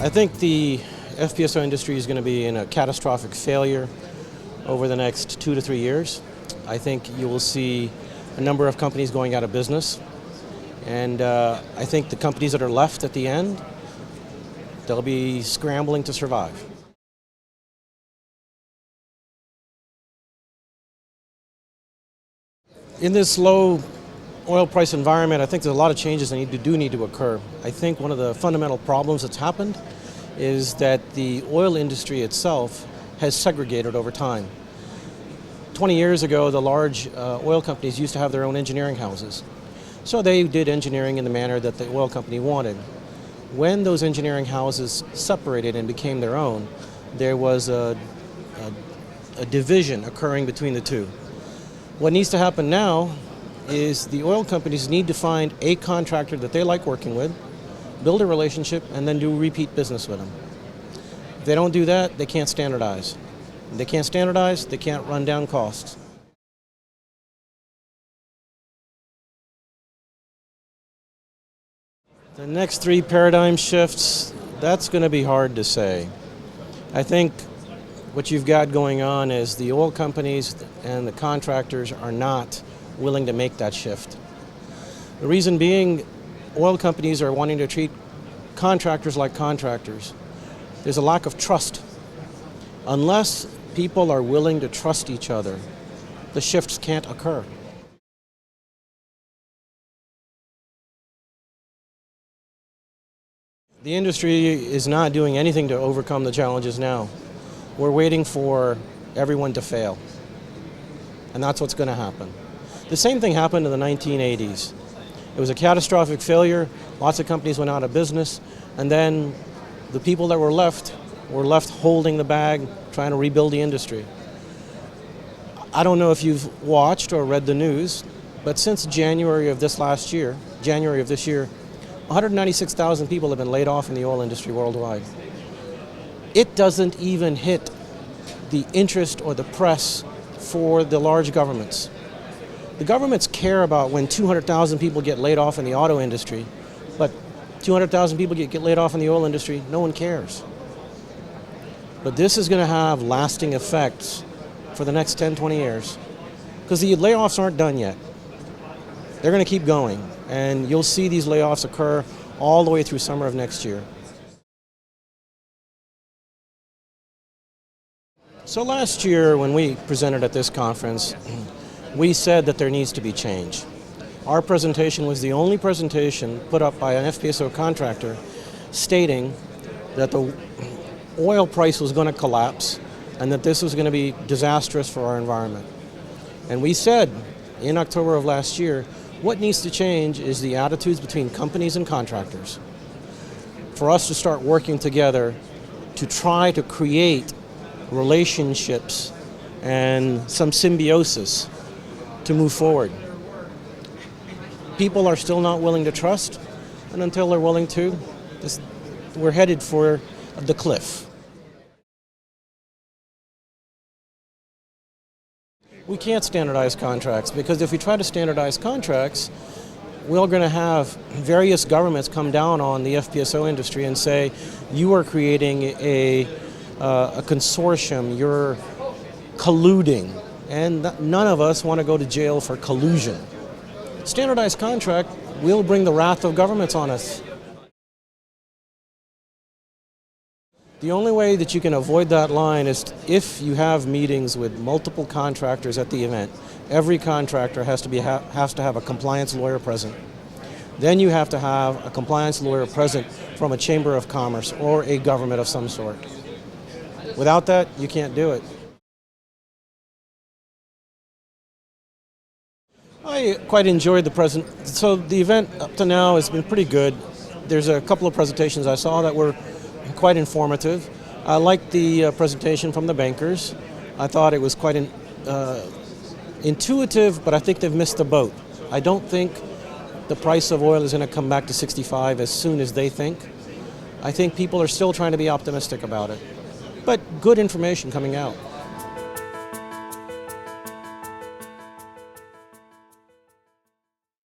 I think the FPSO industry is going to be in a catastrophic failure over the next 2 to 3 years. I think you will see a number of companies going out of business. And I think the companies that are left at the end, they'll be scrambling to survive. In this low oil price environment, I think there's a lot of changes that need to occur. I think one of the fundamental problems that's happened is that the oil industry itself has segregated over time. 20 years ago, the large oil companies used to have their own engineering houses. So they did engineering in the manner that the oil company wanted. When those engineering houses separated and became their own, there was a division occurring between the two. What needs to happen now is the oil companies need to find a contractor that they like working with, build a relationship, and then do repeat business with them. If they don't do that, they can't standardize. If they can't standardize, they can't run down costs. The next 3 paradigm shifts, that's going to be hard to say. I think what you've got going on is the oil companies and the contractors are not willing to make that shift. The reason being, oil companies are wanting to treat contractors like contractors. There's a lack of trust. Unless people are willing to trust each other, the shifts can't occur. The industry is not doing anything to overcome the challenges now. We're waiting for everyone to fail. And that's what's going to happen. The same thing happened in the 1980s. It was a catastrophic failure. Lots of companies went out of business. And then the people that were left holding the bag, trying to rebuild the industry. I don't know if you've watched or read the news, but since January of this year, 196,000 people have been laid off in the oil industry worldwide. It doesn't even hit the interest or the press for the large governments. The governments care about when 200,000 people get laid off in the auto industry, but 200,000 people get laid off in the oil industry, no one cares. But this is going to have lasting effects for the next 10, 20 years, because the layoffs aren't done yet. They're going to keep going, and you'll see these layoffs occur all the way through summer of next year. So last year, when we presented at this conference, we said that there needs to be change. Our presentation was the only presentation put up by an FPSO contractor stating that the oil price was going to collapse and that this was going to be disastrous for our environment. And we said in October of last year, what needs to change is the attitudes between companies and contractors. For us to start working together to try to create relationships and some symbiosis to move forward. People are still not willing to trust, and until they're willing to, we're headed for the cliff. We can't standardize contracts, because if we try to standardize contracts, we're going to have various governments come down on the FPSO industry and say, you are creating a consortium, you're colluding, and none of us want to go to jail for collusion. Standardized contract will bring the wrath of governments on us. The only way that you can avoid that line is if you have meetings with multiple contractors at the event. Every contractor has to have a compliance lawyer present. Then you have to have a compliance lawyer present from a chamber of commerce or a government of some sort. Without that, you can't do it. I quite enjoyed so the event up to now has been pretty good. There's a couple of presentations I saw that were quite informative. I liked the presentation from the bankers. I thought it was quite intuitive, but I think they've missed the boat. I don't think the price of oil is going to come back to 65 as soon as they think. I think people are still trying to be optimistic about it. But good information coming out.